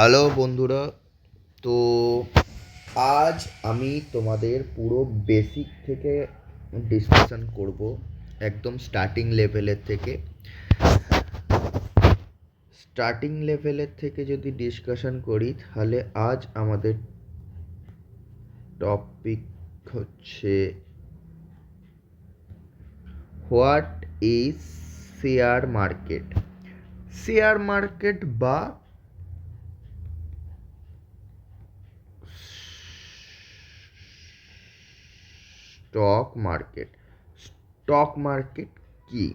Hello বন্ধুরা। তো আজ আমি তোমাদের পুরো বেসিক থেকে ডিসকাশন করব, একদম স্টার্টিং লেভেলের থেকে যদি ডিসকাশন করি, তাহলে আজ আমাদের টপিক হচ্ছে what is share market. Share market বা স্টক মার্কেট কি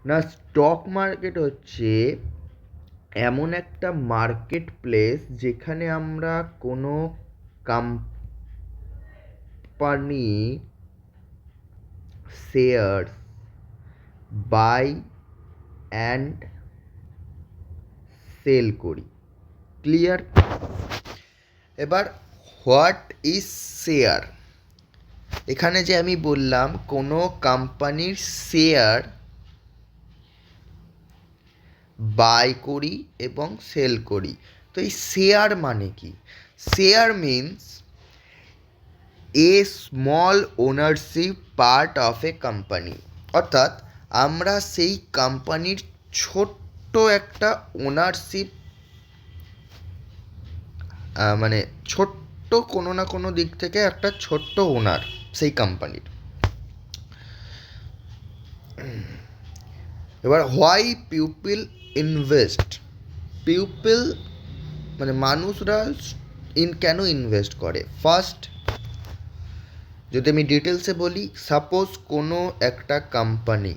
না? স্টক মার্কেট হচ্ছে এমন একটা মার্কেট প্লেস যেখানে আমরা কোনো company share buy and sell করি। ক্লিয়ার? এবার হোয়াট ইজ শেয়ার, এখানে যে আমি বললাম কোনো কোম্পানির শেয়ার বাই করি এবং সেল করি, তো এই শেয়ার মানে কি? Share means a small ownership part of a company, অর্থাৎ আমরা সেই কোম্পানির ছোট্ট একটা ওনারশিপ, মানে ছোট্ট কোনো না কোনো দিক থেকে একটা ছোট্ট ওনার সেই কোম্পানির। এবার হোয়াই পিপল ইনভেস্ট, পিপল মানে মানুষরা কেন ইনভেস্ট করে? ফার্স্ট যদি আমি ডিটেলসে বলি, সাপোজ কোনো একটা কোম্পানি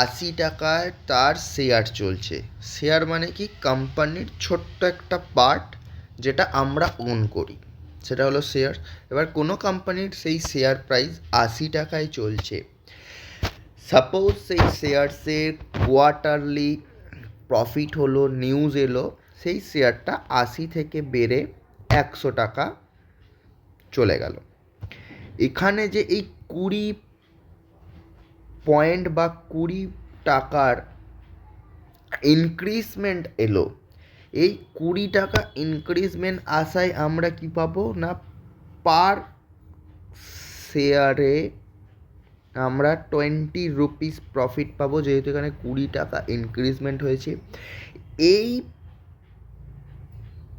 80 টাকায় তার শেয়ার চলছে। শেয়ার মানে কি? কোম্পানির ছোট্ট একটা পার্ট যেটা আমরা ওন করি, সেটা হলো শেয়ার। এবার কোনো কোম্পানির সেই শেয়ার প্রাইস 80 টাকায় চলছে। সাপোজ সেই শেয়ারসের কোয়ার্টারলি প্রফিট হলো, নিউজ এলো, সেই শেয়ারটা 80 থেকে বেড়ে 100 টাকা চলে গেল। এখানে যে এই 20 পয়েন্ট বা 20 টাকার ইনক্রিজমেন্ট এলো, এই 20 টাকা ইনক্রিজমেন্ট আসায় আমরা কি পাবো না, পার শেয়ারে আমরা 20 রুপিস প্রফিট পাবো, যেহেতু এখানে 20 টাকা ইনক্রিজমেন্ট হয়েছে। এই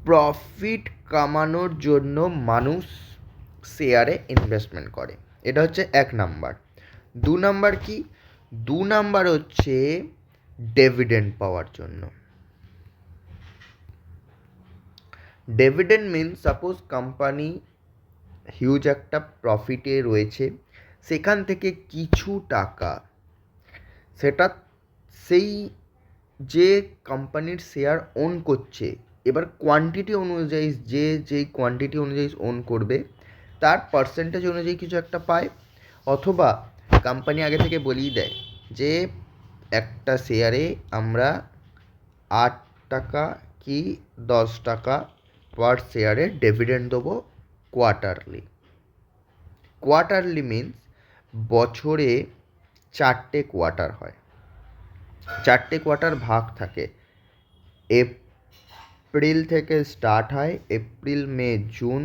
প্রফিট কামানোর জন্য মানুষ শেয়ারে ইনভেস্টমেন্ট করে। এটা হচ্ছে 1 নাম্বার। 2 নাম্বার কি? 2 নাম্বার হচ্ছে ডিভিডেন্ড পাওয়ার জন্য। Dividend means suppose company huge একটা প্রফিটে রয়েছে, সেখান থেকে কিছু টাকা সেটা সেই যে কোম্পানির শেয়ার ওন করছে, এবার কোয়ান্টিটি অনুযায়ী যেই কোয়ান্টিটি অনুযায়ী ওন করবে তার পার্সেন্টেজ অনুযায়ী কিছু একটা পায়। অথবা কোম্পানি আগে থেকে বলেই দেয় যে একটা শেয়ারে আমরা 8 টাকা কি 10 টাকা পার শেয়ারে ডিভিডেন্ড দেবো কোয়ার্টারলি। কোয়ার্টারলি মিনস বছরে 4টে কোয়ার্টার হয়, 4টে কোয়ার্টার ভাগ থাকে। এপ্রিল থেকে স্টার্ট হয়, April, May, June,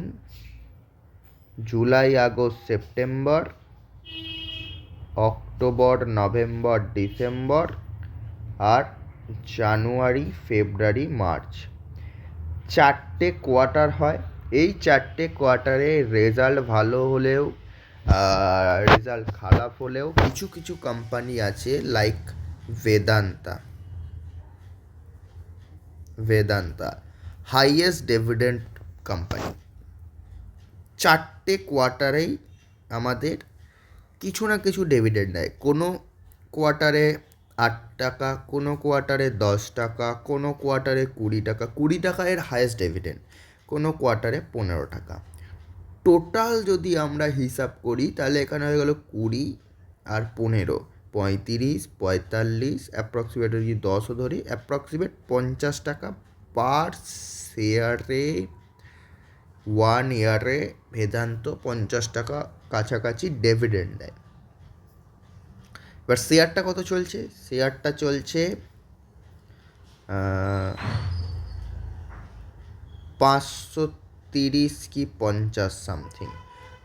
July, August, September, October, November, December, আর জানুয়ারি, ফেব্রুয়ারি, মার্চ। 4টে কোয়ার্টার হয়। এই 4টে কোয়ার্টারে রেজাল্ট ভালো হলেও রেজাল্ট খারাপ হলেও কিছু কিছু কোম্পানি আছে like Vedanta highest dividend company. 4টে কোয়ার্টারেই আমাদের কিছু না কিছু ডিভিডেন্ড দেয়। কোনো কোয়ার্টারে 8 টাকা, কোনো কোয়ার্টারে 10 টাকা, কোনো কোয়ার্টারে 20 টাকা। 20 টাকা এর হাইয়েস্ট ডিভিডেন্ড, কোনো কোয়ার্টারে 15 টাকা। টোটাল যদি আমরা হিসাব করি তাহলে এখানে হয়ে গেল 20 আর 15, 35, 45, অ্যাপ্রক্সিমেট যদি 10ও ধরি, অ্যাপ্রক্সিমেট 50 টাকা পার শেয়ারে 1 ইয়ারে বেদান্ত 50 টাকা কাছাকাছি ডিভিডেন্ড দেয়। এবার শেয়ারটা কত চলছে? শেয়ারটা চলছে 530 কি 50 সামথিং।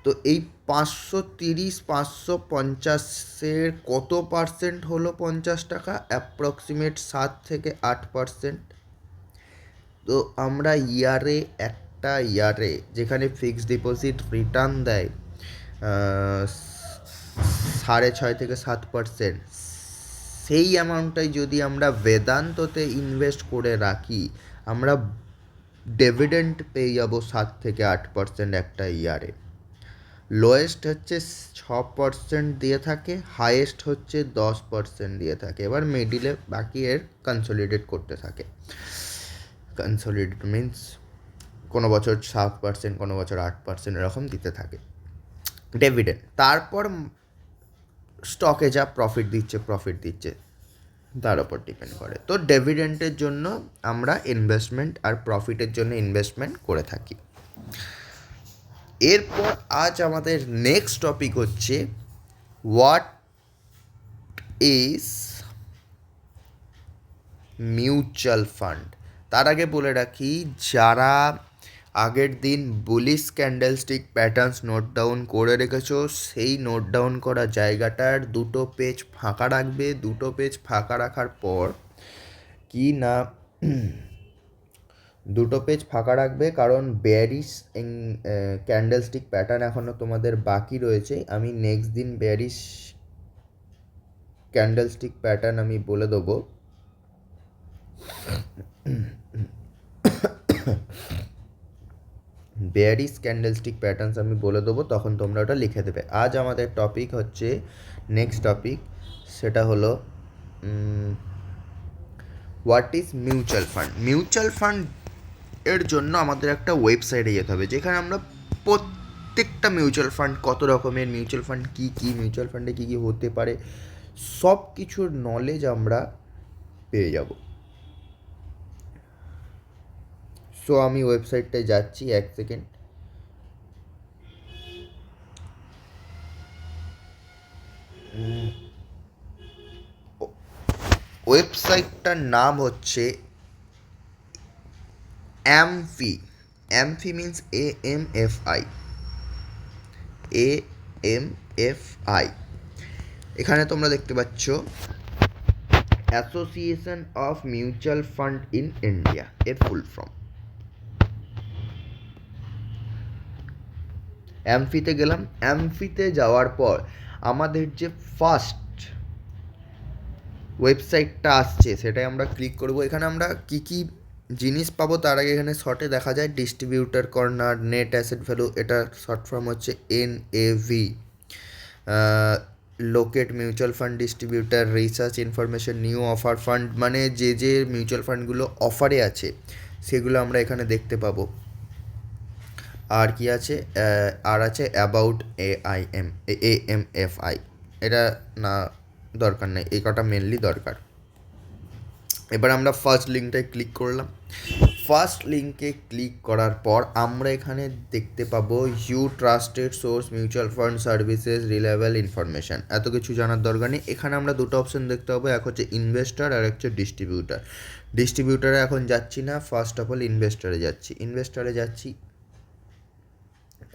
তো এই 530 550-এর কত পার্সেন্ট হলো 50 টাকা? অ্যাপ্রক্সিমেট 7 থেকে 8%। তো আমরা ইয়ারে যেখানে ফিক্সড ডিপোজিট রিটার্ন দেয় 6.5 থেকে 7%, সেই অ্যামাউন্টটাই যদি আমরা বেদান্ততে ইনভেস্ট করে রাখি, আমরা ডিভিডেন্ড পেয়ে যাবো 7 থেকে 8% একটা ইয়ারে। লোয়েস্ট হচ্ছে 6% দিয়ে থাকে, হাইয়েস্ট হচ্ছে 10% দিয়ে থাকে। এবার মিডিলে বাকি এর কনসলিডেট করতে থাকে। কনসলিডেট মিন্স কোনো বছর 7%, কোনো বছর 8% এরকম দিতে থাকে ডিভিডেন্ড। তারপর স্টকে যা প্রফিট দিচ্ছে তার উপর ডিপেন্ড করে। তো ডিভিডেন্টের জন্য আমরা ইনভেস্টমেন্ট আর প্রফিটের জন্য ইনভেস্টমেন্ট করে থাকি। এরপর আজ আমাদের নেক্সট টপিক হচ্ছে হোয়াট ইজ মিউচুয়াল ফান্ড। তার আগে বলে রাখি, যারা আগের দিন bullish candlestick patterns note down করে রেখেছো, সেই নোট ডাউন করা জায়গাটার 2টো পেজ ফাঁকা রাখবে। 2টো পেজ ফাঁকা রাখার পর কি না 2টো পেজ ফাঁকা রাখবে, কারণ বেয়ারিশ ক্যান্ডেলস্টিক প্যাটার্ন এখনও তোমাদের বাকি রয়েছে। আমি নেক্সট দিন বেয়ারিশ ক্যান্ডেলস্টিক প্যাটার্ন আমি বলে দেবো। বেয়ারিশ ক্যান্ডেলস্টিক প্যাটার্নস আমি বলে দেবো, তখন তোমরা ওটা লিখে দেবে। আজ আমাদের টপিক হচ্ছে নেক্সট টপিক, সেটা হলো what is mutual fund. Mutual fund এর জন্য আমাদের একটা ওয়েবসাইটে যেতে হবে, যেখানে আমরা প্রত্যেকটা মিউচুয়াল ফান্ড, কত রকমের মিউচুয়াল ফান্ড, কী মিউচুয়াল ফান্ডে কী হতে পারে, সব কিছুর নলেজ আমরা পেয়ে যাব। সো আমি ওয়েবসাইটটায় যাচ্ছি, 1 সেকেন্ড। ওয়েবসাইটটার নাম হচ্ছে AMFI। AMFI means AMFI। এখানে তোমরা দেখতে পাচ্ছ association of mutual fund in India এর ফুল ফর্ম। অ্যামফিতে গেলাম। অ্যামফিতে যাওয়ার পর আমাদের যে ফার্স্ট ওয়েবসাইটটা আসছে সেটাই আমরা ক্লিক করব। এখানে আমরা কী জিনিস পাবো তার আগে এখানে শর্টে দেখা যায় distributor corner, net asset value, এটা শর্ট ফর্ম হচ্ছে NAV। Locate mutual fund distributor, research information, new offer fund, মানে যে মিউচুয়াল ফান্ডগুলো অফারে আছে সেগুলো আমরা এখানে দেখতে পাবো। আর কি আছে, আর আছে অ্যাবাউট AMFI। এটা না দরকার নেই, এই কটা মেনলি দরকার। এবার আমরা ফার্স্ট লিঙ্কটায় ক্লিক করলাম। ফার্স্ট লিঙ্কে ক্লিক করার পর আমরা এখানে দেখতে পাবো you trusted source mutual fund services reliable information. এত কিছু জানার দরকার নেই। এখানে আমরা দুটো অপশন দেখতে পাবো, এক হচ্ছে ইনভেস্টার আর হচ্ছে ডিস্ট্রিবিউটার। ডিস্ট্রিবিউটারে এখন যাচ্ছি না, ফার্স্ট অফ অল ইনভেস্টারে যাচ্ছি।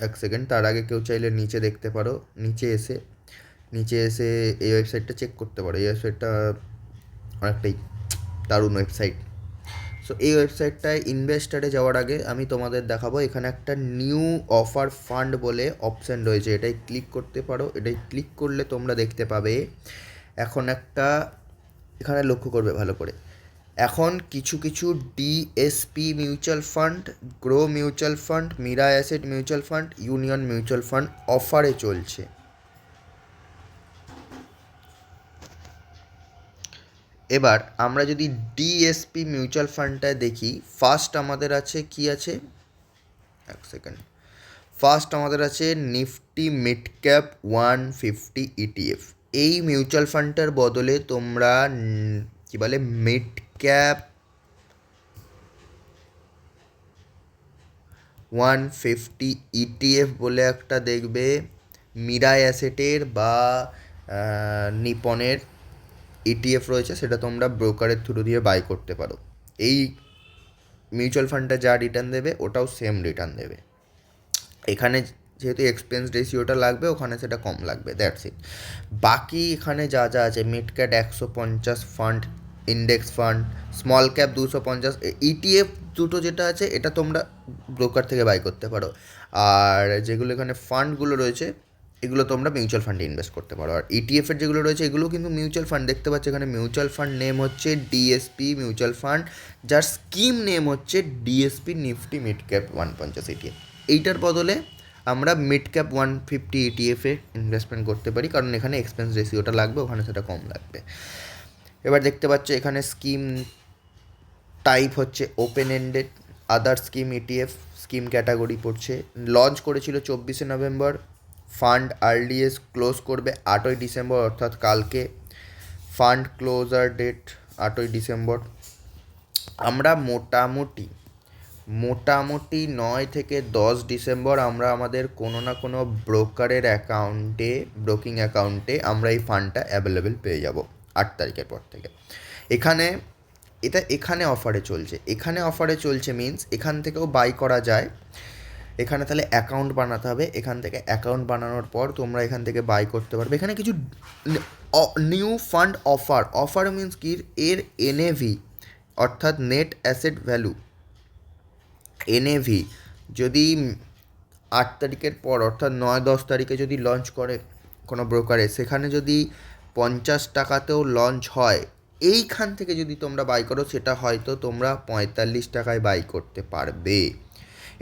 1 সেকেন্ড। তার আগে কেউ চাইলে নিচে দেখতে পারো, নিচে এসে এই ওয়েবসাইটটা চেক করতে পারো। এই ওয়েবসাইটটা অনেকটাই দারুণ ওয়েবসাইট। সো এই ওয়েবসাইটটায় ইনভেস্টারে যাওয়ার আগে আমি তোমাদের দেখাবো, এখানে একটা নিউ অফার ফান্ড বলে অপশান রয়েছে, এটাই ক্লিক করতে পারো। এটাই ক্লিক করলে তোমরা দেখতে পাবে এখন একটা, এখানে লক্ষ্য করবে ভালো করে, এখন কিছু DSP mutual fund, Groww mutual fund, Mirae asset mutual fund, union mutual fund অফারে চলছে। এবার আমরা যদি DSP মিউচুয়াল ফান্ডটায় দেখি, ফার্স্ট আমাদের আছে কি আছে, 1 সেকেন্ড। ফার্স্ট আমাদের আছে নিফটি মিড ক্যাপ 150 ETF। এই মিউচুয়াল ফান্ডটার বদলে তোমরা কি বলে মিড ক্যাপ 150 ETF বলে একটা দেখবে মীরা অ্যাসেটের বা নিপনের ইটিএফ রয়েছে, সেটা তোমরা ব্রোকারের থ্রু দিয়ে বাই করতে পারো। এই মিউচুয়াল ফান্ডটা যা রিটার্ন দেবে ওটাও সেম রিটার্ন দেবে। এখানে যেহেতু এক্সপেন্স রেশিওটা লাগবে, ওখানে সেটা কম লাগবে, দ্যাটস ইট। বাকি এখানে যা যা আছে, mid cap 150 fund, index fund, small cap 250, ETF দুটো যেটা আছে এটা তোমরা ব্রোকার থেকে বাই করতে পারো। আর যেগুলো এখানে ফান্ডগুলো রয়েছে এগুলো তোমরা মিউচুয়াল ফান্ডে ইনভেস্ট করতে পারো। আর ইটিএফের যেগুলো রয়েছে এগুলো কিন্তু মিউচুয়াল ফান্ড, দেখতে পাচ্ছ এখানে মিউচুয়াল ফান্ড নেম হচ্ছে ডিএসপি মিউচুয়াল ফান্ড, যার স্কিম নেম হচ্ছে DSP Nifty mid cap 150 ETF. এইটার বদলে আমরা মিড ক্যাপ 150 ইটিএফে ইনভেস্টমেন্ট করতে পারি, কারণ এখানে এক্সপেন্স রেশিওটা লাগবে, ওখানে সেটা কম লাগবে। এবার দেখতে পাচ্ছ এখানে স্কিম টাইপ হচ্ছে ওপেন এন্ডেড, আদার স্কিম ইটিএফ স্কিম ক্যাটাগরি পড়ছে। লঞ্চ করেছিল 24 নভেম্বর, ফান্ড আর্লিয়েস্ট ক্লোজ করবে 8 ডিসেম্বর, অর্থাৎ কালকে। Fund closure date 8 December. আমরা মোটামুটি 9 থেকে 10 ডিসেম্বর আমরা আমাদের কোনো না কোনো ব্রোকারের অ্যাকাউন্টে, ব্রোকিং অ্যাকাউন্টে আমরা এই ফান্ডটা অ্যাভেলেবেল পেয়ে যাব 8 তারিখের পর থেকে। এখানে এখানে অফারে চলছে, এখানে অফারে চলছে মিনস এখান থেকেও বাই করা যায়। এখানে তাহলে অ্যাকাউন্ট বানাতে হবে, এখান থেকে অ্যাকাউন্ট বানানোর পর তোমরা এখান থেকে বাই করতে পারবে। এখানে কিছু নিউ ফান্ড অফার মিনস কি, এর এনএভি অর্থাৎ নেট অ্যাসেট ভ্যালু, এনএভি যদি 8 তারিখের পর অর্থাৎ 9-10 তারিখে যদি লঞ্চ করে কোনো ব্রোকারে, সেখানে যদি 50 টাকাতেও লঞ্চ হয়, এইখান থেকে যদি তোমরা বাই করো সেটা হয়তো তোমরা 45 টাকায় বাই করতে পারবে।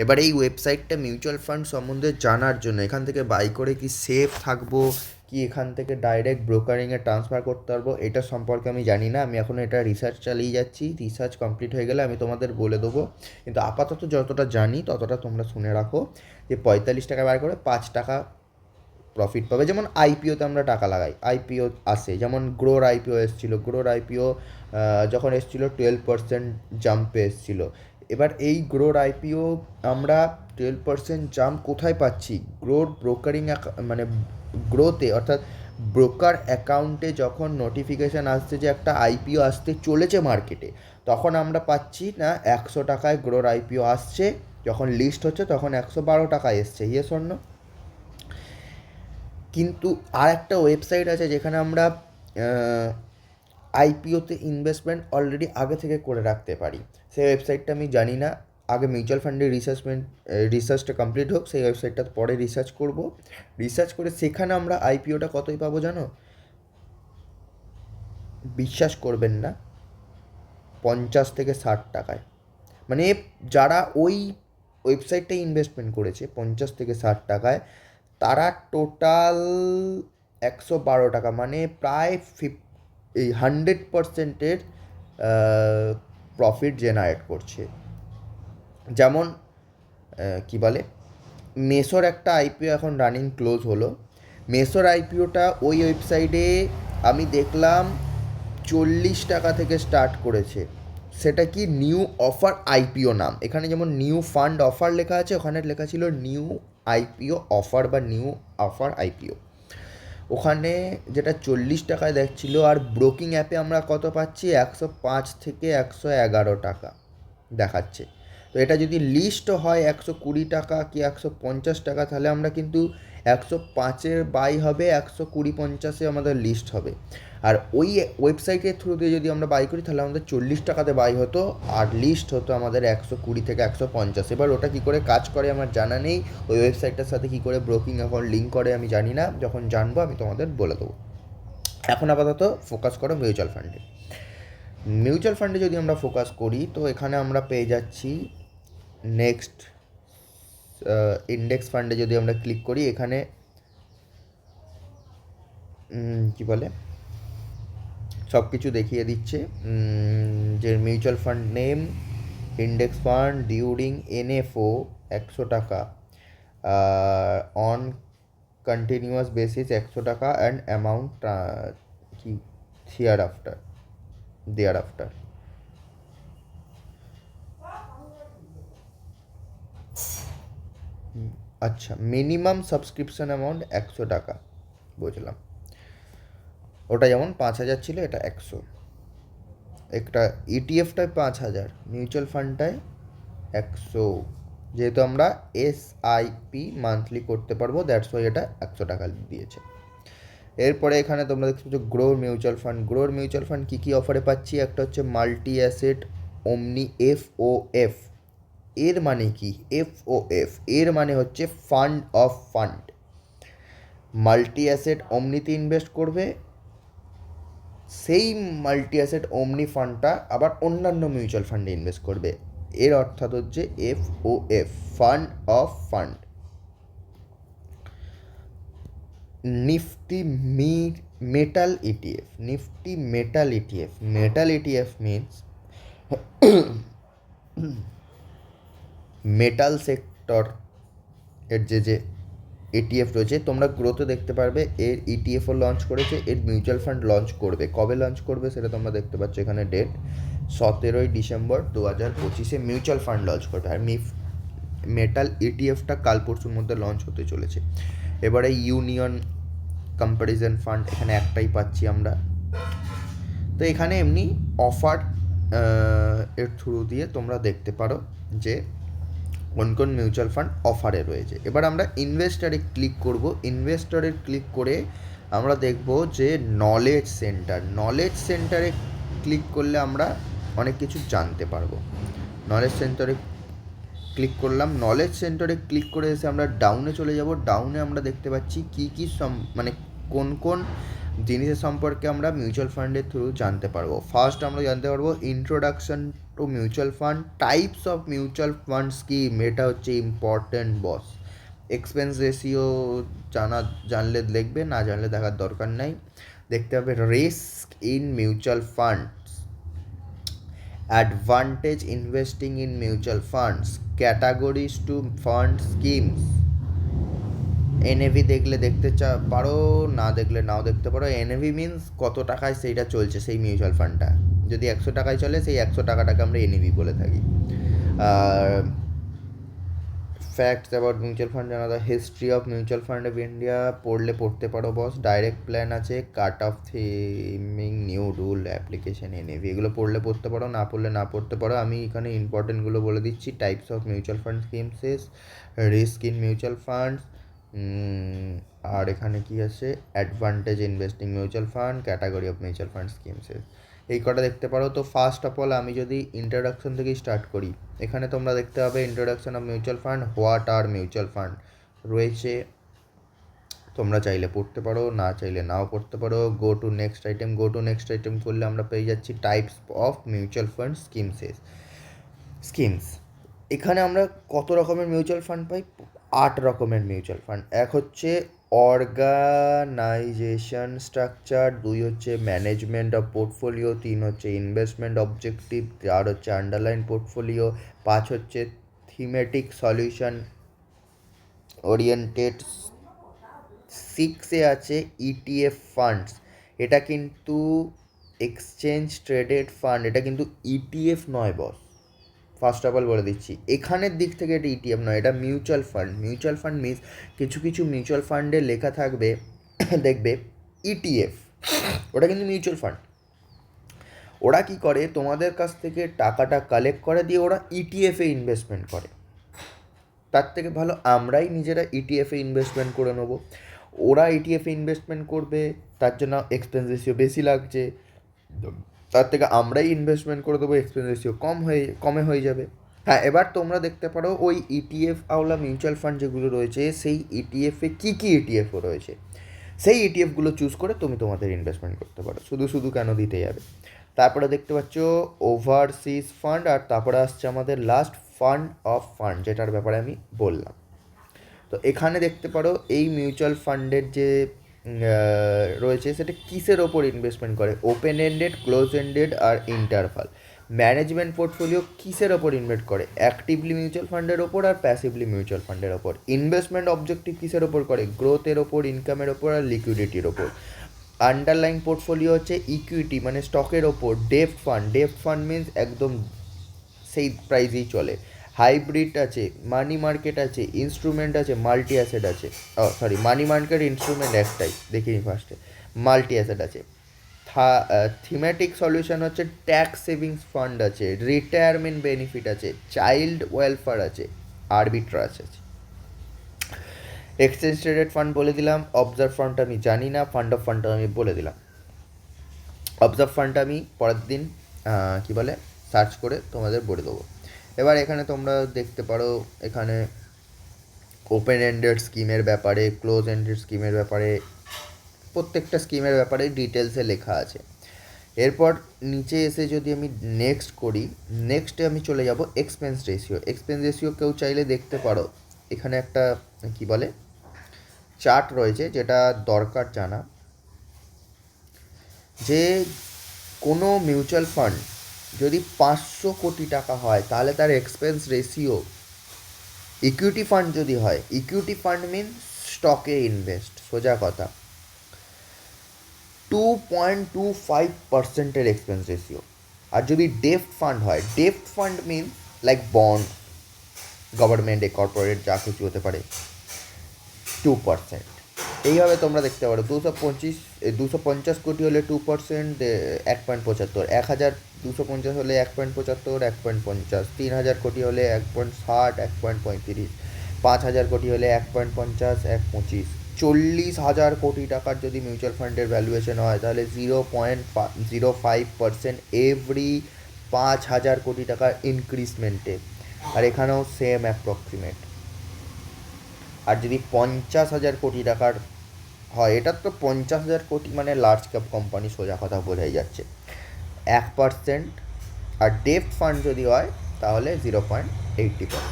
এবার এই ওয়েবসাইটটা মিউচুয়াল ফান্ড সম্বন্ধে জানার জন্য, এখান থেকে বাই করে কি সেফ থাকবো, কি এখান থেকে ডাইরেক্ট ব্রোকারিংয়ে ট্রান্সফার করতে পারবো, এটা সম্পর্কে আমি জানি না। আমি এখন এটা রিসার্চ চালিয়ে যাচ্ছি, রিসার্চ কমপ্লিট হয়ে গেলে আমি তোমাদের বলে দেবো। কিন্তু আপাতত যতটা জানি ততটা তোমরা শুনে রাখো, যে 45 টাকা বার করে 5 টাকা প্রফিট পাবে। যেমন আইপিওতে আমরা টাকা লাগাই, আইপিও আসে, যেমন গ্রোর আইপিও এসেছিলো, গ্রোর আইপিও যখন এসেছিলো 12% জাম্পে এসেছিলো। এবার এই গ্রোর আইপিও আমরা 12% জাম্প কোথায় পাচ্ছি, গ্রোর ব্রোকারিং মানে গ্রোতে, অর্থাৎ ব্রোকার অ্যাকাউন্টে যখন নোটিফিকেশান আসছে যে একটা আইপিও আসতে চলেছে মার্কেটে, তখন আমরা পাচ্ছি না 100 টাকায় গ্রোর আইপিও আসছে, যখন লিস্ট হচ্ছে তখন 112 টাকায় এসছে, ইয়ে স্বর্ণ। কিন্তু আর একটা ওয়েবসাইট আছে যেখানে আমরা আইপিওতে ইনভেস্টমেন্ট অলরেডি আগে থেকে করে রাখতে পারি, সেই ওয়েবসাইটটা আমি জানি না। আগে মিউচুয়াল ফান্ডের রিসার্চটা কমপ্লিট হোক, সেই ওয়েবসাইটটা পরে রিসার্চ করব। রিসার্চ করে সেখানে আমরা আইপিওটা কতই পাবো জানো? বিশ্বাস করবেন না, 50 থেকে 60 টাকায়। মানে যারা ওই ওয়েবসাইটটায় ইনভেস্টমেন্ট করেছে 50 থেকে 60 টাকায়, তারা টোটাল 112 টাকা, মানে প্রায় এই 100%-এর প্রফিট জেনারেট করছে। যেমন কি বলে, মেসোর একটা আইপিও এখন রানিং ক্লোজ হলো। মেসোর আইপিওটা ওই ওয়েবসাইটে আমি দেখলাম 40 টাকা থেকে স্টার্ট করেছে। সেটা কি, নিউ অফার আইপিও নাম। এখানে যেমন নিউ ফান্ড অফার লেখা আছে, ওখানে লেখা ছিল নিউ আইপিও অফার বা নিউ অফার আইপিও। ওখানে যেটা 40 টাকায় দেখছিল, আর ব্রোকিং অ্যাপে আমরা কত পাচ্ছি, 105 থেকে 111 টাকা দেখাচ্ছে। তো এটা যদি লিস্ট হয় 120 টাকা কি 150 টাকা, তাহলে আমরা কিন্তু 105-এর বাই হবে, 120-50-এ আমাদের লিস্ট হবে। আর ওই ওয়েবসাইটের থ্রু দিয়ে যদি আমরা বাই করি তাহলে আমাদের 40 টাকাতে বাই হতো, আর লিস্ট হতো আমাদের 120 থেকে 150। এবার ওটা কী করে কাজ করে আমার জানা নেই, ওই ওয়েবসাইটটার সাথে কী করে ব্রোকিং অ্যাকাউন্ট লিঙ্ক করে আমি জানি না, যখন জানবো আমি তোমাদের বলে দেবো। এখন আপাতত ফোকাস করো মিউচুয়াল ফান্ডে। মিউচুয়াল ফান্ডে যদি আমরা ফোকাস করি তো এখানে আমরা পেয়ে যাচ্ছি নেক্সট ইন্ডেক্স ফান্ডে যদি আমরা ক্লিক করি, এখানে কি বলে সব কিছু দেখিয়ে দিচ্ছে, যে mutual fund name, index fund, during NFO 100 টাকা, অন কন্টিনিউয়াস বেসিস 100 টাকা, অ্যান্ড অ্যামাউন্ট কি দেয়ার আফটার। আচ্ছা, মিনিমাম সাবস্ক্রিপশন অ্যামাউন্ট 100 টাকা, বুঝলাম। ওটা যেমন 5,000 ছিল, এটা 100। একটা ইটিএফটায় 5,000, মিউচুয়াল ফান্ডটায় 100। যেহেতু আমরা এসআইপি মান্থলি করতে পারবো, দ্যাটস ওয়াই এটা 100 টাকা দিয়েছে। এরপরে এখানে তোমরা দেখতে পাচ্ছ গ্রোর মিউচুয়াল ফান্ড। গ্রোর মিউচুয়াল ফান্ড কী কী অফারে পাচ্ছি? একটা হচ্ছে মাল্টি অ্যাসেট ওমনি এফওএফ। এর মানে কি এফওএফ? এর মানে হচ্ছে fund of fund. Multi asset ওমনিতে ইনভেস্ট করবে, সেই মাল্টি অ্যাসেট ওমনি ফান্ডটা আবার অন্যান্য মিউচুয়াল ফান্ডে ইনভেস্ট করবে। এর অর্থাৎ হচ্ছে FOF, fund of fund. Nifty metal ETF, Nifty metal ETF. Metal ETF means metal sector এর যে ইটিএফ রয়েছে, তোমরা গ্রোথে দেখতে পারবে এর ইটিএফও লঞ্চ করেছে, এর মিউচুয়াল ফান্ড লঞ্চ করবে। কবে লঞ্চ করবে সেটা তোমরা দেখতে পাচ্ছ এখানে ডেট 17ই ডিসেম্বর 2025 মিউচুয়াল ফান্ড লঞ্চ করবে। আর মেটাল ইটিএফটা কাল পরশুর মধ্যে লঞ্চ হতে চলেছে। এবারে ইউনিয়ন কম্প্যারিজন ফান্ড, এখানে একটাই পাচ্ছি আমরা। তো এখানে এমনি অফার এর থ্রু দিয়ে তোমরা দেখতে পারো যে কোন কোন মিউচুয়াল ফান্ড অফারে রয়েছে। এবার আমরা ইনভেস্টরে ক্লিক করব। ইনভেস্টরে ক্লিক করে আমরা দেখব যে নলেজ সেন্টার। নলেজ সেন্টারে ক্লিক করলে আমরা অনেক কিছু জানতে পারবো। নলেজ সেন্টারে ক্লিক করলাম। নলেজ সেন্টারে ক্লিক করে এসে আমরা ডাউনে চলে যাব। ডাউনে আমরা দেখতে পাচ্ছি কী কী মানে কোন কোন জিনিসের সম্পর্কে আমরা মিউচুয়াল ফান্ডের থ্রু জানতে পারবো। ফার্স্ট আমরা জানতে পারবো introduction to mutual fund, types of mutual fund scheme. এটা হচ্ছে ইম্পর্টেন্ট বস। এক্সপেন্স রেশিও জানলে দেখবে, না জানলে দেখার দরকার নাই। দেখতে হবে risk in mutual fund, advantage investing in mutual funds, categories to fund schemes. NAV দেখলে দেখতে পারো, না দেখলে নাও দেখতে পারো। এনএভি মিনস কত টাকায় সেইটা চলছে সেই মিউচুয়াল ফান্ডটা। যদি 100 টাকায় চলে, সেই 100 টাকাটাকে আমরা এনএভি বলে থাকি। আর ফ্যাক্টস অ্যাবাউট মিউচুয়াল ফান্ড জানা, the history of mutual fund of India পড়লে পড়তে পারো বস। ডাইরেক্ট প্ল্যান আছে, cut off timing, new rule application, NAV, এগুলো পড়লে পড়তে পারো, না পড়লে না পড়তে পারো। আমি এখানে ইম্পর্টেন্টগুলো বলে দিচ্ছি। Types of mutual fund schemes, risk in mutual funds, আর এখানে কি আছে advantage investing mutual fund, category of mutual fund schemes, এই কটা দেখতে পারো। তো ফার্স্ট অফ অল আমি যদি ইন্ট্রোডাকশন থেকেই স্টার্ট করি, এখানে তোমরা দেখতে পাবে introduction of mutual fund, what are mutual fund রয়েছে। তোমরা চাইলে পড়তে পারো, না চাইলে নাও পড়তে পারো। Go to next item, go to next item করলে আমরা পেয়ে যাচ্ছি types of mutual fund schemes. এখানে আমরা কত রকমের মিউচুয়াল ফান্ড পাই? 8 রকমের মিউচুয়াল ফান্ড। এক হচ্ছে অর্গানাইজেশন স্ট্রাকচার, 2 হচ্ছে ম্যানেজমেন্ট অফ পোর্টফোলিও, 3 হচ্ছে ইনভেস্টমেন্ট অবজেক্টিভ, 4 হচ্ছে আন্ডারলাইন পোর্টফোলিও, 5 হচ্ছে থিমেটিক সলিউশন ওরিয়েন্টেড, 6 আছে ইটিএফ ফান্ডস। এটা কিন্তু এক্সচেঞ্জ ট্রেডেড ফান্ড, এটা কিন্তু ইটিএফ নয় বস। ফার্স্ট অফ অল বলে দিচ্ছি, এখানের দিক থেকে এটা ইটিএফ নয়, এটা mutual fund. Mutual fund means কিছু কিছু মিউচুয়াল ফান্ডে লেখা থাকবে দেখবে ইটিএফ, ওটা কিন্তু মিউচুয়াল ফান্ড। ওরা কি করে, তোমাদের কাছ থেকে টাকাটা কালেক্ট করে দিয়ে ওরা ইটিএফে ইনভেস্টমেন্ট করে। তার থেকে ভালো আমরাই নিজেরা ইটিএফে ইনভেস্টমেন্ট করে নেবো। ওরা ইটিএফে ইনভেস্টমেন্ট করবে, তার জন্য এক্সপেন্স রেশিও বেশি লাগছে, তার থেকে আমরাই ইনভেস্টমেন্ট করে দেবো, এক্সপেন্স রেশিও কমে হয়ে যাবে। হ্যাঁ, এবার তোমরা দেখতে পারো ওই ইটিএফ আওলা মিউচুয়াল ফান্ড যেগুলো রয়েছে, সেই ইটিএফে কী কী ইটিএফও রয়েছে, সেই ইটিএফগুলো চুজ করে তুমি তোমাদের ইনভেস্টমেন্ট করতে পারো। শুধু কেন দিতে যাবে। তারপরে দেখতে পাচ্ছ ওভারসিজ ফান্ড, আর তারপরে আসছে আমাদের লাস্ট ফান্ড অফ ফান্ড, যেটার ব্যাপারে আমি বললাম। তো এখানে দেখতে পারো এই মিউচুয়াল ফান্ডের যে রয়েছে সেটা কিসের ওপর ইনভেস্টমেন্ট করে, ওপেন এন্ডেড, ক্লোজ এন্ডেড আর ইন্টারভাল। ম্যানেজমেন্ট পোর্টফোলিও কিসের ওপর ইনভেস্ট করে, অ্যাক্টিভলি মিউচুয়াল ফান্ডের ওপর আর প্যাসিভলি মিউচুয়াল ফান্ডের ওপর। ইনভেস্টমেন্ট অবজেক্টিভ কিসের ওপর করে, গ্রোথের ওপর, ইনকামের ওপর আর লিকুইডিটির ওপর। আন্ডারলাইন পোর্টফোলিও হচ্ছে ইকুইটি মানে স্টকের ওপর। ডেপ্ট ফান্ড মিনস একদম সেই প্রাইজেই চলে। হাইব্রিড আছে, মানি মার্কেট আছে, ইনস্ট্রুমেন্ট আছে, মাল্টি অ্যাসেট আছে। মানি মার্কেট ইনস্ট্রুমেন্ট একটাই, দেখিনি ফার্স্টে। মাল্টি অ্যাসেট আছে। থিমেটিক সলিউশন হচ্ছে ট্যাক্স সেভিংস ফান্ড আছে, রিটায়ারমেন্ট বেনিফিট আছে, চাইল্ড ওয়েলফেয়ার আছে, আরবিট্রাজ আছে। এক্সচেঞ্জ ট্রেডেড ফান্ড বলে দিলাম, অবজার্ভ ফান্ড আমি জানি না, ফান্ড অফ ফান্ডটা আমি বলে দিলাম। অবজার্ভ ফান্ডটা আমি পরের দিন কী বলে সার্চ করে তোমাদের বলে দেবো। এবার এখানে তোমরা দেখতে পারো, এখানে ওপেন এন্ডেড স্কিমের ব্যাপারে, ক্লোজ এন্ডেড স্কিমের ব্যাপারে, প্রত্যেকটা স্কিমের ব্যাপারে ডিটেলসে লেখা আছে। এরপর নিচে এসে যদি আমি নেক্সট করি, নেক্সটে আমি চলে যাব এক্সপেন্স রেশিও। এক্সপেন্স রেশিও কেউ চাইলে দেখতে পারো, এখানে একটা কি বলে চার্ট রয়েছে, যেটা দরকার জানা, যে কোনো মিউচুয়াল ফান্ড যদি 500 কোটি টাকা হয় তাহলে তার এক্সপেন্স রেশিও, ইকুইটি ফান্ড যদি হয়, ইকুইটি ফান্ড মিন স্টকে ইনভেস্ট, সোজা কথা, 2.25% এক্সপেন্স রেশিও। আর যদি ডেপ্ট ফান্ড হয়, ডেপ্ট ফান্ড মিন লাইক বন্ড, গভর্নমেন্টে, কর্পোরেট, যা কিছু হতে পারে, 2%। এইভাবে তোমরা দেখতে পারো, 250 কোটি হলে 2%, 1.75, 1250 হলে 1.75, 1.50, 3000 কোটি হলে 1.60, 1.35, 5000 কোটি হলে 1.50, 1.25, 40,000 কোটি টাকার যদি মিউচুয়াল ফান্ডের ভ্যালুয়েশন হয় তাহলে 0.05% এভরি 5,000 কোটি টাকার ইনক্রিজমেন্টে। আর এখানেও সেম অ্যাপ্রক্সিমেট। আর যদি 50,000 কোটি টাকার হয়, এটার তো 50,000 কোটি মানে লার্জ ক্যাপ কোম্পানি, সোজা কথা বোঝাই যাচ্ছে, 1%। আর ডেপ্ট ফান্ড যদি হয় তাহলে 0.80%।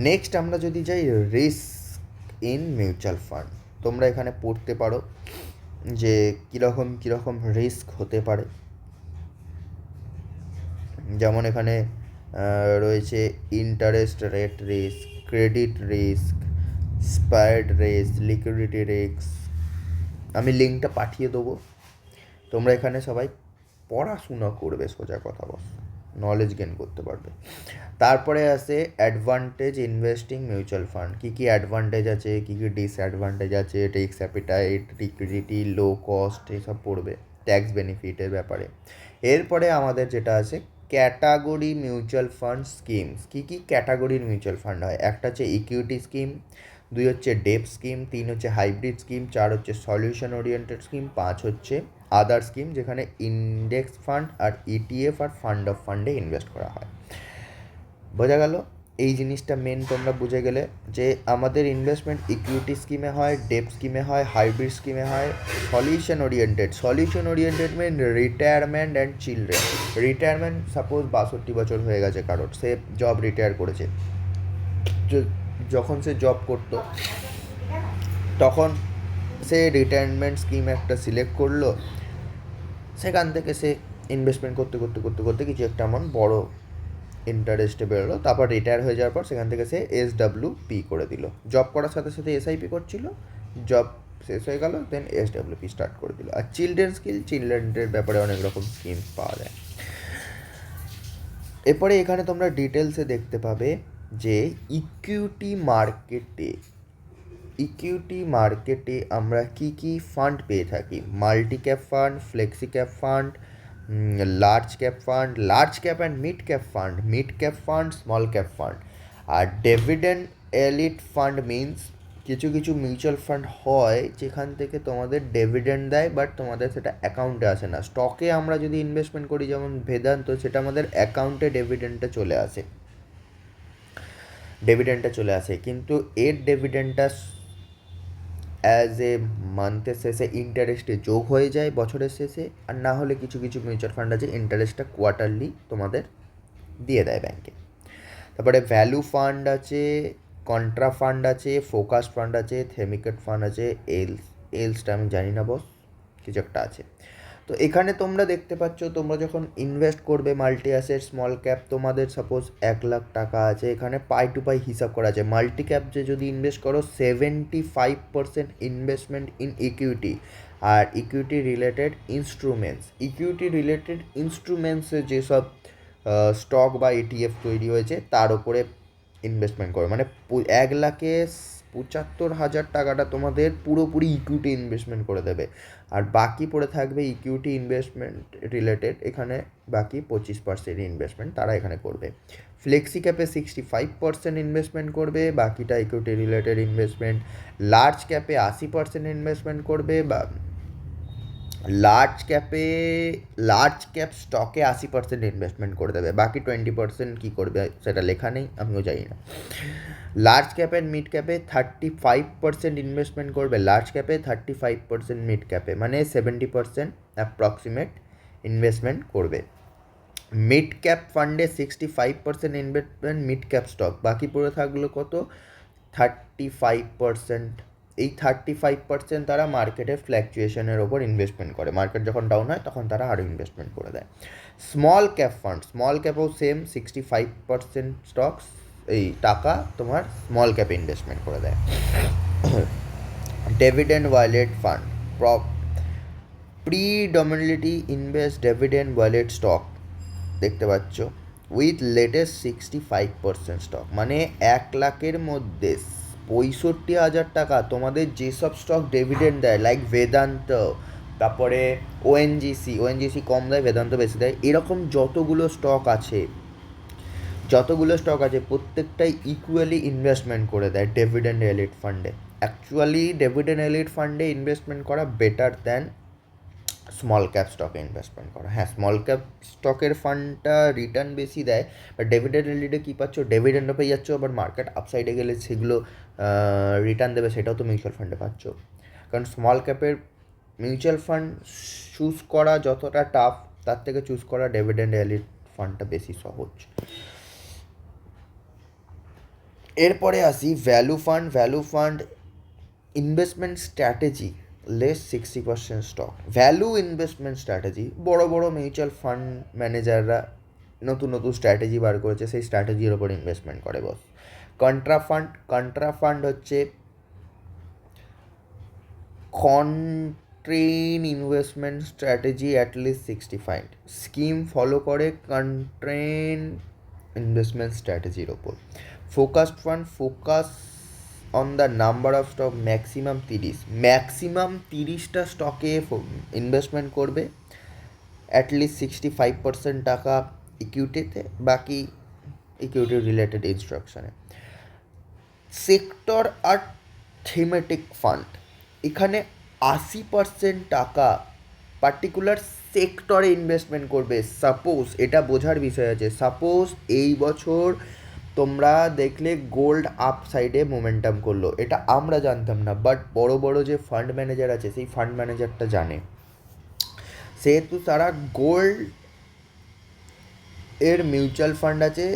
নেক্সট আমরা যদি যাই রিস্ক ইন মিউচুয়াল ফান্ড, তোমরা এখানে পড়তে পারো যে কীরকম কীরকম রিস্ক হতে পারে। যেমন এখানে রয়েছে interest rate risk, credit risk, spread risk, liquidity risk. আমি লিঙ্কটা পাঠিয়ে দেবো, তোমরা এখানে সবাই পড়াশোনা করবে, সোজা কথা বস, নলেজ গেন করতে পারবে। তারপরে আসে অ্যাডভান্টেজ ইনভেস্টিং মিউচুয়াল ফান্ড। কী কী অ্যাডভান্টেজ আছে, কী কী ডিসঅ্যাডভান্টেজ আছে, risk appetite, liquidity, low cost, এইসব পড়বে, ট্যাক্স বেনিফিটের ব্যাপারে। এরপরে আমাদের যেটা আছে ক্যাটাগরি মিউচুয়াল ফান্ড স্কিমস। কী কী ক্যাটাগরির মিউচুয়াল ফান্ড হয়, একটা হচ্ছে ইকুইটি স্কিম, 2 হচ্ছে ডেপ্ট স্কিম, 3 হচ্ছে হাইব্রিড স্কিম, 4 হচ্ছে সলিউশন ওরিয়েন্টেড স্কিম, 5 হচ্ছে আদার স্কিম, যেখানে ইন্ডেক্স ফান্ড আর ইটিএফ আর ফান্ড অফ ফান্ডে ইনভেস্ট করা হয়। বোঝা গেল? এই জিনিসটা মেন তোমরা বুঝে গেলে যে আমাদের ইনভেস্টমেন্ট ইকুইটি স্কিমে হয়, ডেপ্ট স্কিমে হয়, হাইব্রিড স্কিমে হয়, solution oriented mean retirement and children. Retirement, suppose 62 বছর হয়ে গেছে কারোর, সে জব রিটায়ার করেছে, যখন সে জব করতো তখন সে রিটায়ারমেন্ট স্কিম একটা সিলেক্ট করলো, সেখান থেকে সে ইনভেস্টমেন্ট করতে করতে করতে করতে কিছু একটা অ্যামাউন্ট বড় ইন্টারেস্টে বেরোলো, তারপর রিটায়ার হয়ে যাওয়ার পর সেখান থেকে সে SWP করে দিল। জব করার সাথে সাথে SIP করছিল, জব শেষ হয়ে গেল, দেন SWP স্টার্ট করে দিল। আর চিলড্রেনের ব্যাপারে অনেক রকম স্কিম পাওয়া যায়। এরপরে এখানে তোমরা ডিটেলসে দেখতে পাবে যে ইকুইটি মার্কেটে আমরা কি কি ফান্ড পেয়ে থাকি। Multi cap fund, flexi cap fund, large cap and mid cap fund, small cap fund. আর ডিভিডেন্ড এলিট ফান্ড মিনস কিছু কিছু মিউচুয়াল ফান্ড হয় যেখান থেকে তোমাদের ডিভিডেন্ড দেয়, বাট তোমাদের সেটা অ্যাকাউন্টে আসে না। স্টকে আমরা যদি ইনভেস্টমেন্ট করি যেমন ভেদান্ত, সেটা আমাদের অ্যাকাউন্টে ডিভিডেন্ডটা চলে আসে, কিন্তু এর ডিভিডেন্ডটা অ্যাজ এ মান্থের শেষে ইন্টারেস্টে যোগ হয়ে যায় বছরের শেষে। আর না হলে কিছু কিছু মিউচুয়াল ফান্ড আছে ইন্টারেস্টটা কোয়ার্টারলি তোমাদের দিয়ে দেয় ব্যাংকে। তারপরে ভ্যালু ফান্ড আছে, কন্ট্রা ফান্ড আছে, ফোকাস ফান্ড আছে, থেমিকেট ফান্ড আছে, এলসটা আমি জানি না বস, কিছু একটা আছে। তো এখানে তোমরা দেখতে পাচ্ছ, তোমরা যখন ইনভেস্ট করবে মাল্টি অ্যাসেট স্মল ক্যাপ, তোমাদের সাপোজ 1,00,000 টাকা আছে, এখানে পাই টু পাই হিসাব করা আছে। মাল্টি ক্যাপ যে যদি ইনভেস্ট করো 75% ইনভেস্টমেন্ট ইন ইকুইটি আর ইকুইটি রিলেটেড ইনস্ট্রুমেন্টসে যেসব স্টক বা ETF তৈরি হয়েছে তার উপরে ইনভেস্টমেন্ট করো। মানে 1,00,000-এ 75,000 টাকাটা তোমাদের পুরোপুরি ইকুইটি ইনভেস্টমেন্ট করে দেবে, আর বাকি পড়ে থাকবে ইকুইটি ইনভেস্টমেন্ট রিলেটেড, এখানে বাকি 25% ইনভেস্টমেন্ট তারা এখানে করবে। ফ্লেক্সি ক্যাপে 65% ইনভেস্টমেন্ট করবে, বাকিটা ইকুইটি রিলেটেড ইনভেস্টমেন্ট। লার্জ ক্যাপে 80% ইনভেস্টমেন্ট করবে, বা লার্জ ক্যাপ স্টকে 80% ইনভেস্টমেন্ট করে দেবে, বাকি 20% কী করবে সেটা লেখা নেই, আমিও জানি না। লার্জ ক্যাপ অ্যান্ড মিড ক্যাপে 35% ইনভেস্টমেন্ট করবে, লার্জ ক্যাপে 35% মিড ক্যাপে, মানে 70% অ্যাপ্রক্সিমেট ইনভেস্টমেন্ট করবে। মিড ক্যাপ ফান্ডে 65% ইনভেস্টমেন্ট মিড ক্যাপ স্টক, বাকি পড়ে থাকলো কত? 35%। এই 35% তারা মার্কেটের ফ্ল্যাকচুয়েশনের ওপর ইনভেস্টমেন্ট করে, মার্কেট যখন ডাউন হয় তখন তারা আরও ইনভেস্টমেন্ট করে দেয়। স্মল ক্যাপ ফান্ড, স্মল ক্যাপেও সেম 65% স্টকস এই টাকা তোমার স্মল ক্যাপে ইনভেস্টমেন্ট করে দেয়। Dividend wallet fund predominantly invest dividend wallet stock, দেখতে পাচ্ছ, উইথ লেটেস্ট 65% স্টক, মানে 1,00,000-এর মধ্যে 65,000 টাকা তোমাদের যেসব স্টক ডিভিডেন্ড দেয়, লাইক বেদান্ত, তারপরে ওএনজিসি কম দেয়, বেদান্ত বেশি দেয়, এরকম যতগুলো স্টক আছে প্রত্যেকটাই ইকুয়ালি ইনভেস্টমেন্ট করে দেয় ডিভিডেন্ড এলিট ফান্ডে। অ্যাকচুয়ালি ডিভিডেন্ড এলিট ফান্ডে ইনভেস্টমেন্ট করা বেটার দ্যান স্মল ক্যাপ স্টকে ইনভেস্টমেন্ট করা। হ্যাঁ, স্মল ক্যাপ স্টকের ফান্ডটা রিটার্ন বেশি দেয়, বাট ডিভিডেন্ড এলিটে কী পাচ্ছ? ডিভিডেন্ডও পেয়ে যাচ্ছ, আবার মার্কেট আপসাইডে গেলে সেগুলো রিটার্ন দেবে, সেটাও তো মিউচুয়াল ফান্ডে পাচ্ছ। কারণ স্মল ক্যাপের মিউচুয়াল ফান্ড চুজ করা যতটা টাফ, তার থেকে চুজ করা ডিভিডেন্ড এলিট ফান্ডটা বেশি সহজ। এরপরে আসি value fund investment strategy less 60% stock. Value investment strategy, বড় বড় মিউচুয়াল ফান্ড ম্যানেজাররা নতুন স্ট্র্যাটেজি বার করেছে, সেই স্ট্র্যাটেজির ওপর ইনভেস্টমেন্ট করে বস। কন্ট্রা ফান্ড হচ্ছে contrarian investment strategy at least 65 scheme follow করে কন্ট্রেন ইনভেস্টমেন্ট স্ট্র্যাটেজির ওপর। Focused fund focus on the number of stock maximum 30টা স্টকে ইনভেস্টমেন্ট করবে, অ্যাটলিস্ট 65% টাকা ইকুইটিতে, বাকি ইকুইটি রিলেটেড ইনস্ট্রাকশনে। সেক্টর আর থিমেটিক ফান্ড, এখানে 80% টাকা পার্টিকুলার সেক্টরে ইনভেস্টমেন্ট করবে। সাপোজ, এটা বোঝার বিষয় আছে, সাপোজ এই বছর তোমরা দেখলে গোল্ড আপ সাইডে মোমেন্টাম করলো, এটা আমরা জানতাম না, বাট বড় বড় যে ফান্ড ম্যানেজার আছে সেই ফান্ড ম্যানেজারটা জানে, সেহেতু তারা গোল্ড এর মিউচুয়াল ফান্ড আছে,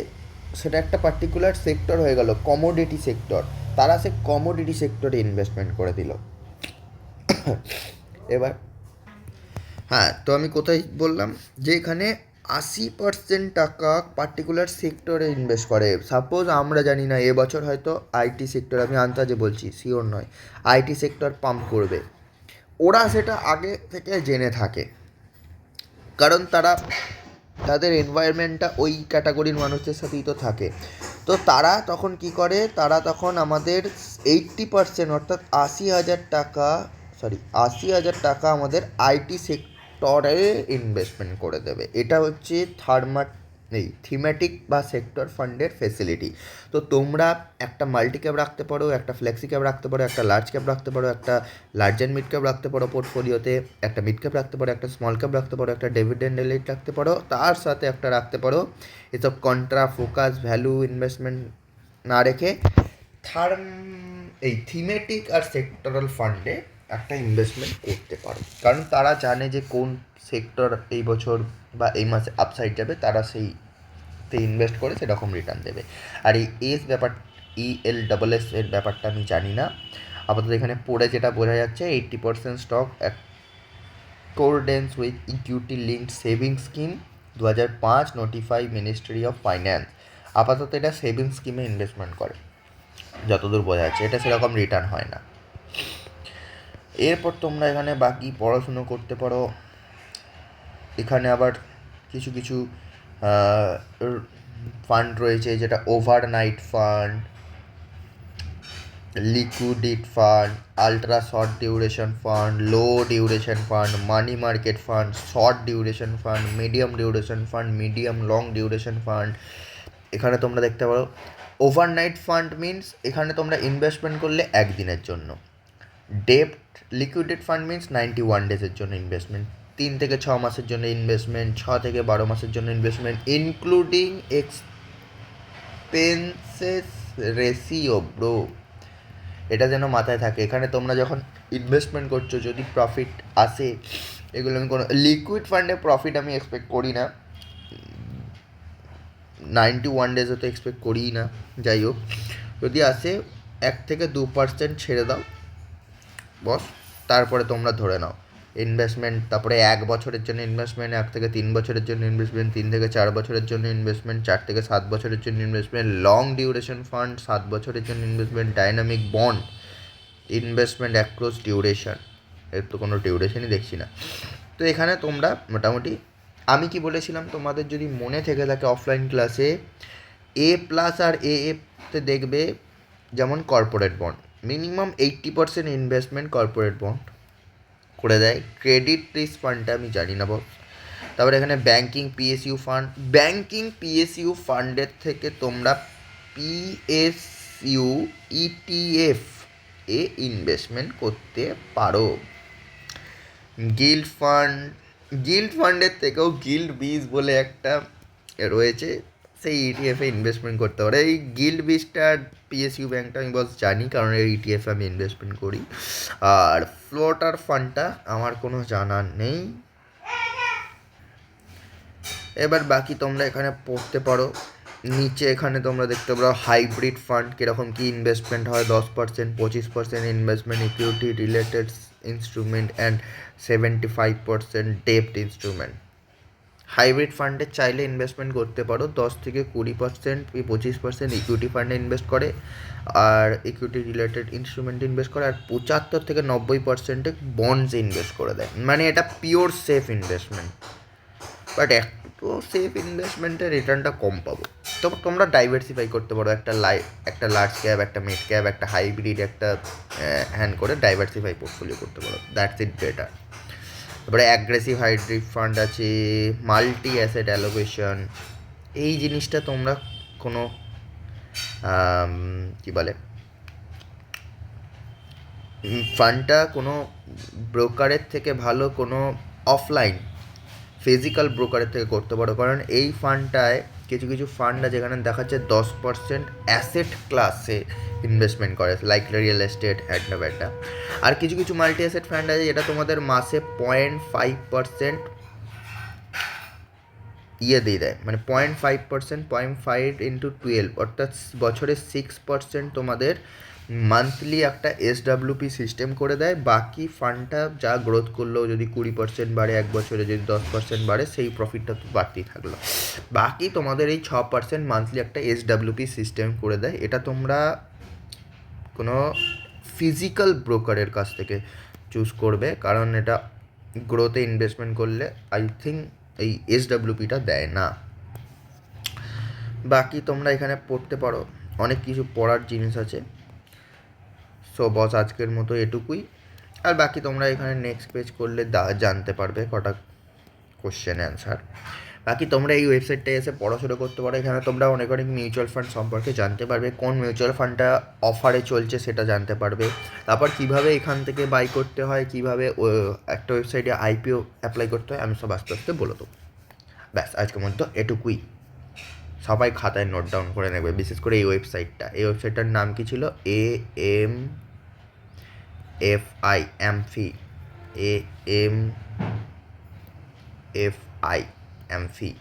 সেটা একটা পার্টিকুলার সেক্টর হয়ে গেল কমোডিটি সেক্টর, তারা সে কমোডিটি সেক্টরে ইনভেস্টমেন্ট করে দিল। এবার হ্যাঁ, তো আমি কোথায় বললাম যে এখানে 80% টাকা পার্টিকুলার সেক্টরে ইনভেস্ট করে। সাপোজ আমরা জানি না এবছর হয়তো আইটি সেক্টর, আমি আন্দাজে বলছি, শিওর নয়, আইটি সেক্টর পাম্প করবে, ওরা সেটা আগে থেকে জেনে থাকে, কারণ তাদের এনভায়রনমেন্টটা ওই ক্যাটাগরির মানুষদের সাথেই তো থাকে। তো তারা তখন কি করে, তারা তখন আমাদের 80% অর্থাৎ 80,000 টাকা আমাদের আইটি সেক্টরে ইনভেস্টমেন্ট করে দেবে। এটা হচ্ছে থিমেটিক বা সেক্টর ফান্ডের ফেসিলিটি। তো তোমরা একটা মাল্টি ক্যাপ রাখতে পারো, একটা ফ্লেক্সি ক্যাপ রাখতে পারো, একটা লার্জ ক্যাপ রাখতে পারো, একটা লার্জ অ্যান্ড মিড ক্যাপ রাখতে পারো পোর্টফোলিওতে, একটা মিড ক্যাপ রাখতে পারো, একটা স্মল ক্যাপ রাখতে পারো, একটা ডিভিডেন্ড এলিট রাখতে পারো, তার সাথে একটা রাখতে পারো এসব কন্ট্রা, ফোকাস, ভ্যালু ইনভেস্টমেন্ট না রেখে এই থিমেটিক আর সেক্টরাল ফান্ডে একটা ইনভেস্টমেন্ট করতে পারো, কারণ তারা জানে যে কোন সেক্টর এই বছর বা এই মাসে আপসাইড যাবে, তারা সেইতে ইনভেস্ট করে সেরকম রিটার্ন দেবে। আর এই ELSS এর ব্যাপারটা আমি জানি না, আপাতত এখানে পড়ে যেটা বোঝা যাচ্ছে 80% stock accordance with equity linked saving scheme 2005 notify ministry of finance. আপাতত এটা সেভিংস স্কিমে ইনভেস্টমেন্ট করে যতদূর বোঝা যাচ্ছে, এটা সেরকম রিটার্ন হয় না। এরপর তোমরা এখানে বাকি পড়াশুনো করতে পারো। এখানে আবার কিছু ফান্ড রয়েছে, যেটা overnight fund, liquidity fund, ultra short duration fund, low duration fund, money market fund, short duration fund, medium duration fund, medium long duration fund. এখানে তোমরা দেখতে পারো ওভারনাইট ফান্ড মিনস এখানে তোমরা ইনভেস্টমেন্ট করলে একদিনের জন্য। ডেপ্ট লিকুইডেড ফান্ড মিনস 91 ডেজের জন্য ইনভেস্টমেন্ট, 3 থেকে 6 মাসের জন্য ইনভেস্টমেন্ট, 6 থেকে 12 মাসের জন্য investment, including expenses ratio bro. এটা যেন মাথায় থাকে। এখানে তোমরা যখন ইনভেস্টমেন্ট করছো যদি প্রফিট আসে, এগুলো আমি কোনো লিকুইড ফান্ডে প্রফিট আমি এক্সপেক্ট করি না, 91 ডেজে তো এক্সপেক্ট করিই না। যাই হোক, যদি আসে 1 থেকে 2% ছেড়ে দাও বস, তারপরে তোমরা ধরে নাও ইনভেস্টমেন্ট। তারপরে 1 বছরের জন্য ইনভেস্টমেন্ট, 1 থেকে 3 বছরের জন্য ইনভেস্টমেন্ট, 3 থেকে 4 বছরের জন্য ইনভেস্টমেন্ট, 4 থেকে 7 বছরের জন্য ইনভেস্টমেন্ট, লং ডিউরেশন ফান্ড 7 বছরের জন্য investment, dynamic bond investment across duration, এর তো কোনো ডিউরেশনই দেখছি না। তো এখানে তোমরা মোটামুটি আমি কি বলেছিলাম তোমাদের যদি মনে থেকে থাকে অফলাইন ক্লাসে, A+ আর AFতে দেখবে যেমন corporate bond minimum 80% investment corporate bond করে দেয়। ক্রেডিট রিস্ক ফান্ডটা আমি জানি না বস। তারপরে এখানে ব্যাংকিং পিএসইউ ফান্ডের থেকে তোমরা পিএসইউ ইটিএফ এ ইনভেস্টমেন্ট করতে পারো। গিল্ড ফান্ডের থেকেও গিল্ড বিজ বলে একটা রয়েছে, সেই ইটিএফে ইনভেস্টমেন্ট করতে পারে। এই গিল্ড বিজটা পিএসইউ ব্যাংকটা আমি বস জানি, কারণ এই ইটিএফে আমি ইনভেস্টমেন্ট করি। আর ফ্লোটার ফান্ডটা আমার কোনো জানা নেই। এবার বাকি তোমরা এখানে পড়তে পারো। নিচে এখানে তোমরা দেখতে পারো হাইব্রিড ফান্ড কীরকম কী ইনভেস্টমেন্ট হয়, 10%, 25% investment equity related instrument and 75% ডেপ্ট ইনস্ট্রুমেন্ট। হাইব্রিড ফান্ডে চাইলে ইনভেস্টমেন্ট করতে পারো, 10 থেকে 20% 25% ইকুইটি ফান্ডে ইনভেস্ট করে, আর ইকুইটি রিলেটেড ইনস্ট্রুমেন্ট ইনভেস্ট করে, আর 75 থেকে 90% বন্ডসে ইনভেস্ট করে দেয়। মানে এটা পিওর সেফ ইনভেস্টমেন্ট, বাট একটু সেফ ইনভেস্টমেন্টের রিটার্নটা কম পাবো। তো তোমরা ডাইভার্সিফাই করতে পারো, একটা লার্জ ক্যাপ, একটা মিড ক্যাপ, একটা হাইব্রিড, একটা হ্যান্ড করে ডাইভার্সিফাই পোর্টফোলিও করতে পারো, দ্যাটস ইট বেটার। তারপরে অ্যাগ্রেসিভ হাইব্রিড ফান্ড আছে, মাল্টি অ্যাসেট অ্যালোকেশন। এই জিনিসটা তোমরা কোনো কী বলে ফান্ডটা কোনো ব্রোকারের থেকে ভালো কোনো অফলাইন ফিজিক্যাল ব্রোকারের থেকে করতে পারো, কারণ এই ফান্ডটায় কিছু কিছু ফান্ড আছে যেখানে দেখাচ্ছে 10% অ্যাসেট ক্লাসে ইনভেস্টমেন্ট করে, লাইক রিয়েল এস্টেট হ্যান্ডা। আর কিছু কিছু মাল্টি অ্যাসেট ফান্ড আছে যেটা তোমাদের মাসে 0.5% দিয়ে দেয়, মানে 0.5%, 0.5 × 12, অর্থাৎ বছরে 6% তোমাদের মান্থলি একটা SWP সিস্টেম করে দেয়। বাকি ফান্ডটা যা গ্রোথ করলো, যদি 20% বাড়ে এক বছরে, যদি 10% বাড়ে, সেই প্রফিটটা তো বাড়তেই থাকলো। বাকি তোমাদের এই 6% মান্থলি একটা SWP সিস্টেম করে দেয়। এটা তোমরা কোনো ফিজিক্যাল ব্রোকারের কাছ থেকে চুজ করবে, কারণ এটা গ্রোথে ইনভেস্টমেন্ট করলে আই থিঙ্ক এই SWPটা দেয় না। বাকি তোমরা এখানে পড়তে পারো, অনেক কিছু পড়ার জিনিস আছে। সো বস আজকের মতো এটুকুই। আর বাকি তোমরা এখানে নেক্সট পেজ করলে জানতে পারবে কটা কোশ্চেন অ্যান্সার। বাকি তোমরা এই ওয়েবসাইটটায় এসে পড়াশোনা করতে পারো। এখানে তোমরা অনেক মিউচুয়াল ফান্ড সম্পর্কে জানতে পারবে, কোন মিউচুয়াল ফান্ডটা অফারে চলছে সেটা জানতে পারবে। তারপর কীভাবে এখান থেকে বাই করতে হয়, কীভাবে একটা ওয়েবসাইটে IPO অ্যাপ্লাই করতে হয়, আমি সব আস্তে আস্তে বলে দেবো। ব্যাস আজকের মধ্যে এটুকুই। সবাই খাতায় নোট ডাউন করে নেবে, বিশেষ করে এই ওয়েবসাইটটার নাম কি ছিল? AMFI